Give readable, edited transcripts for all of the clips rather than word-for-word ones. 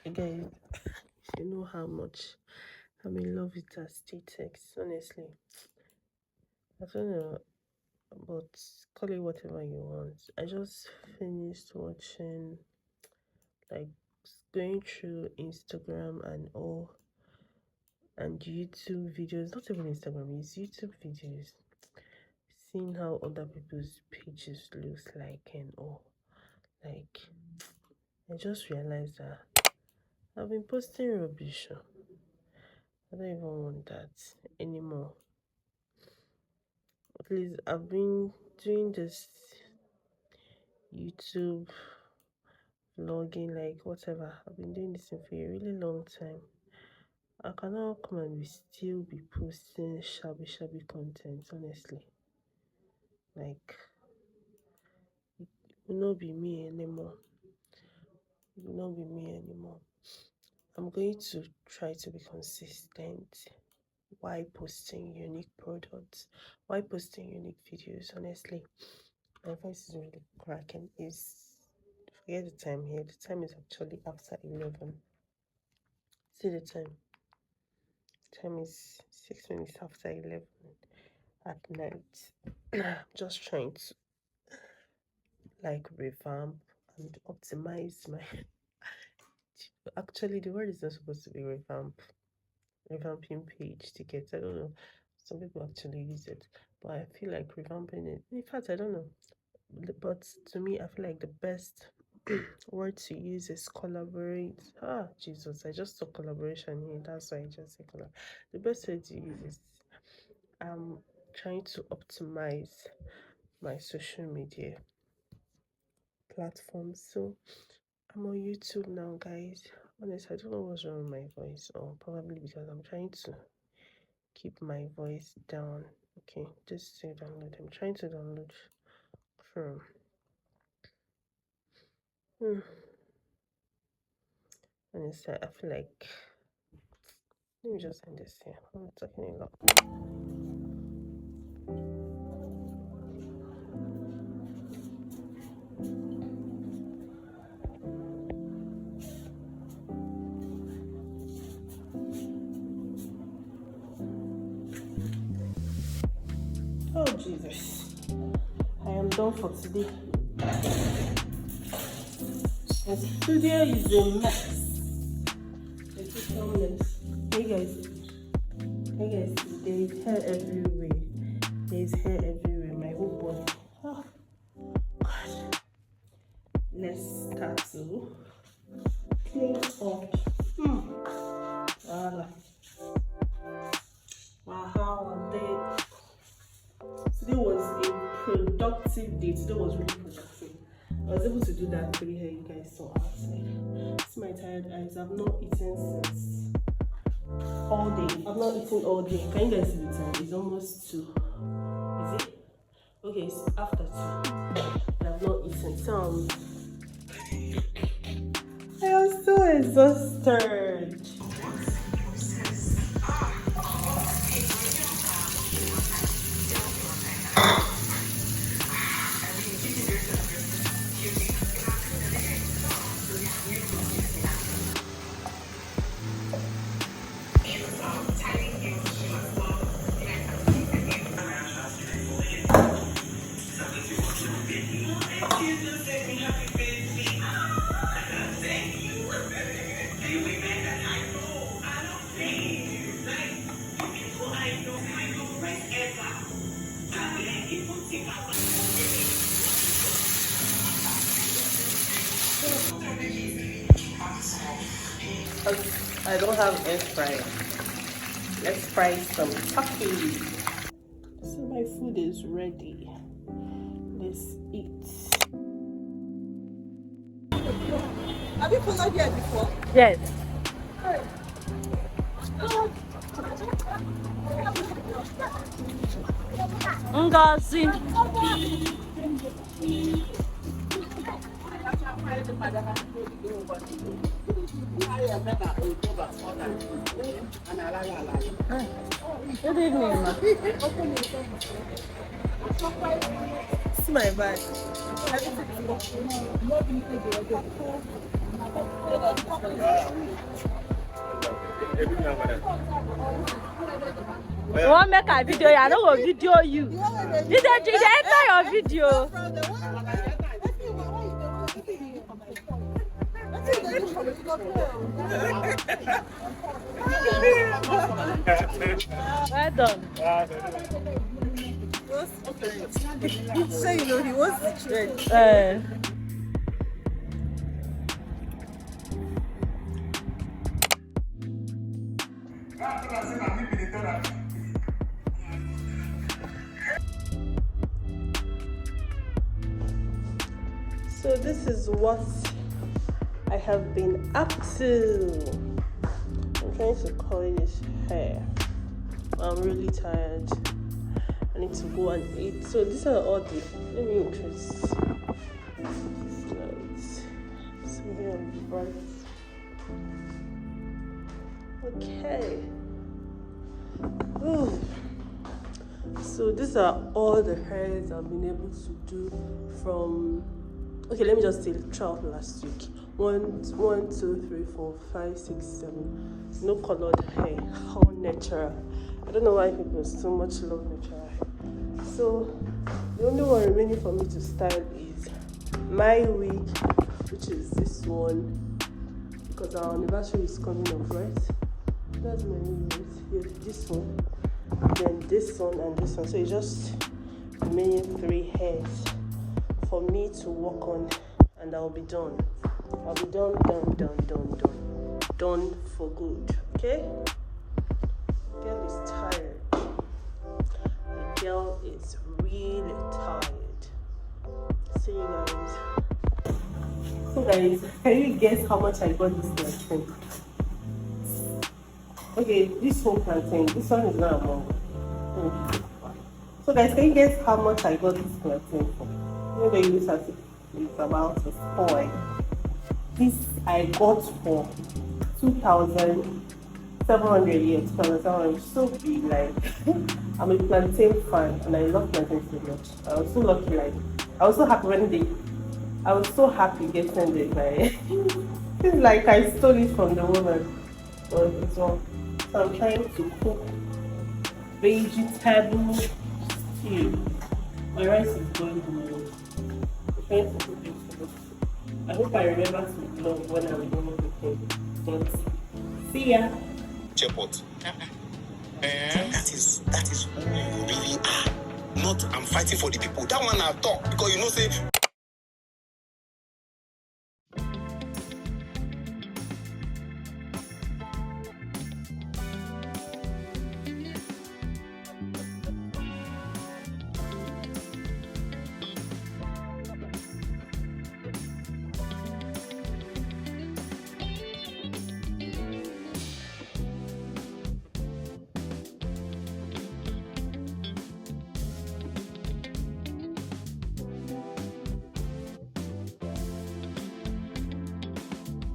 Guys, you know how much I'm in love with aesthetics, honestly. I don't know, but call it whatever you want. I just finished watching, like, going through Instagram and all, and YouTube videos. Not even Instagram, it's YouTube videos. Seeing how other people's pages looks like and all. Like, I just realized that I've been posting rubbish. I don't even want that anymore. At least I've been doing this YouTube vlogging, like whatever. I've been doing this thing for a really long time. I cannot come and still be posting shabby content, honestly. Like, it will not be me anymore. It will not be me anymore. I'm going to try to be consistent while posting unique products, while posting unique videos, honestly. My voice is really cracking. Forget the time here. The time is actually after 11. See the time. The time is 6 minutes after 11 at night. Just trying to like revamp and optimize my. Actually, the word is not supposed to be revamping page tickets. I don't know. Some people actually use it, but I feel like revamping it. In fact, I don't know. But to me, I feel like the best word to use is collaborate. Ah, Jesus, I just saw collaboration here. That's why I just say collab. The best way to use is trying to optimize my social media platforms. So I'm on YouTube now, guys. Honestly, I don't know what's wrong with my voice, or probably because I'm trying to keep my voice down. Okay, just to download. I'm trying to download from. Honestly, I feel like let me just end this here. I'm talking a lot. Oh Jesus, I am done for today. The studio is a mess. It's a mess. Hey guys, there is hair everywhere. There is hair everywhere. My whole body. Oh God. Let's start to clean up. Wow, today was a productive day. Today was really productive. I was able to do that pretty hair you guys saw outside. See my tired eyes. I've not eaten since all day. I've not eaten all day. Can you guys see the time? It's almost 2. Is it? Okay, it's after 2. I've not eaten. So I am so exhausted. I don't have air fryer. Let's fry some turkey. So my food is ready. Let's eat. Have you followed here before? Yes. Ngozi. Good evening, ma. See my bag. You want make a video? I don't want video you. Did they enter your video? Well done. So you know he was the trend. So this is what I have been up to. I'm trying to color this hair. I'm really tired. I need to go and eat. So these are all the, let me introduce slides. So here on the bright. Okay. Ooh. So these are all the hairs I've been able to do from, okay, let me just say throughout last week. 1, 2, 3, 4, 5, 6, 7. No colored hair, all natural. I don't know why people so much love natural hair. So the only one remaining for me to style is my wig, which is this one, because our anniversary is coming up, right? That's my wig. Here, this one, then this one and this one. So it's just remaining 3 hairs for me to work on, and I'll be done. I'll be done for good. Okay? Girl is tired. The girl is really tired. See you guys. So guys, can you guess how much I got this plantain? Okay, this whole plantain. This one is not a mango. So guys, can you guess how much I got this plantain for? Maybe you look at it, it's about to spoil. This I got for 2,700 years. 2,700. So big, like I'm a plantain fan and I love plantain so much. I was so lucky, like I was so happy I was so happy getting it. Like it's like I stole it from the woman. So I'm trying to cook vegetable stew. My rice is going tomorrow. I'm trying to cook vegetable stew. I hope I remember to vlog when I'm going to cook. But see ya. Chepot. That is who you really are. Not I'm fighting for the people. That one I talk because you know say.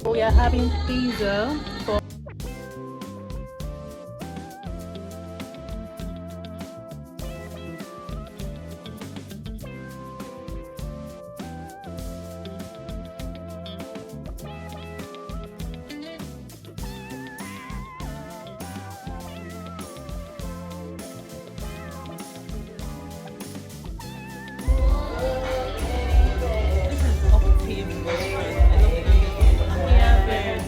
We are having pizza for this is Octave restaurant. I love it. Yeah, very.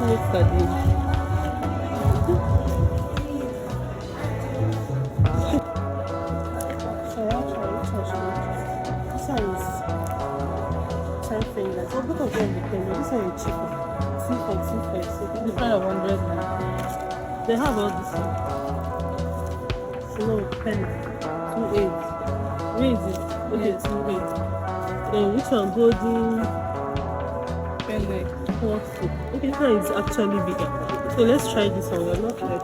Next study. Sorry, I'll try. Which one should I try? This one is 10 fingers. Oh, both of them depend. This one is cheaper. 2.25. So this one of 100 now. They have all this one. So no, penny. 2.8. Where is it? Okay, 2.8. Then which one? Golden. Penny. Okay, this one is actually bigger. So let's try this one. We're not like.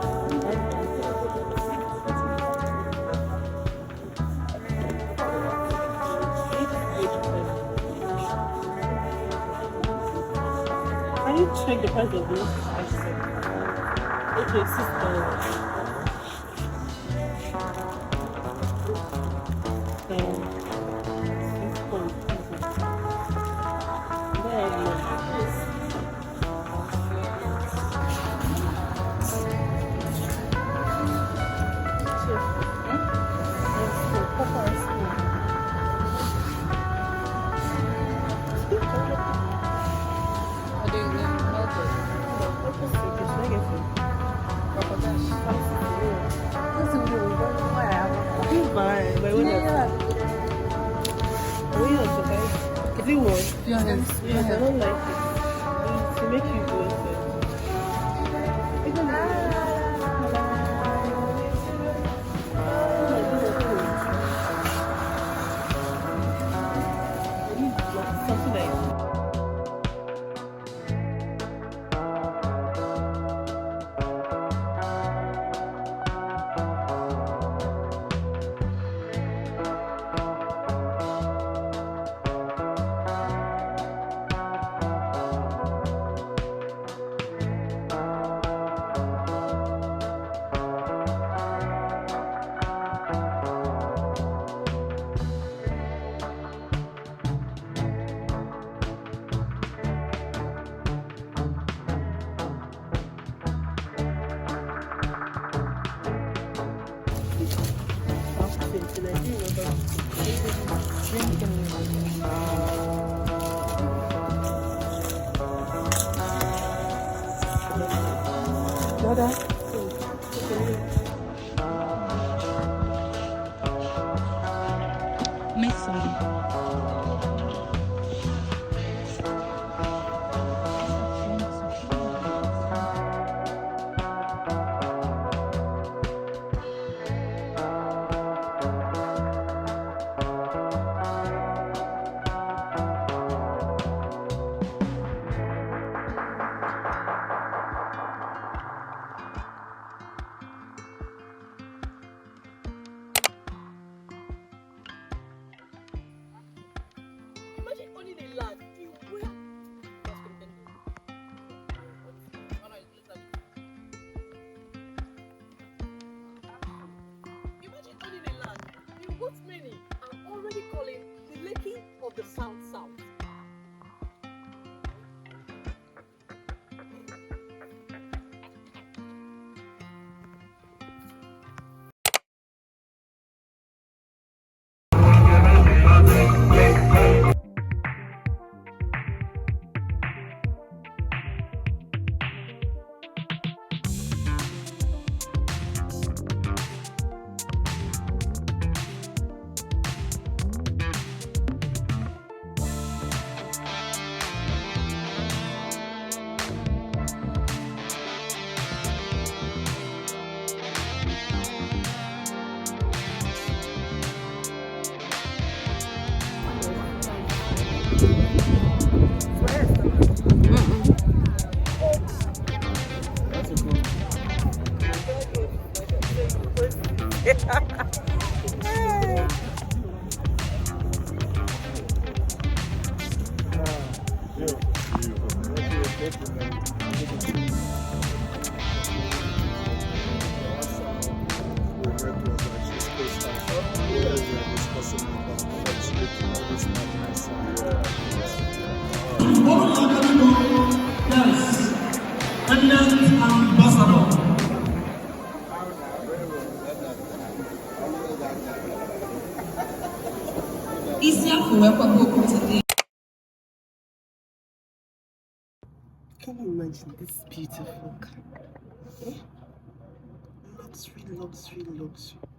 Can you check the price of this? Okay, $6. Is it one? Yes, I don't like it. To make you go something like Can you imagine this beautiful car? Eh? Luxury, luxury, luxury.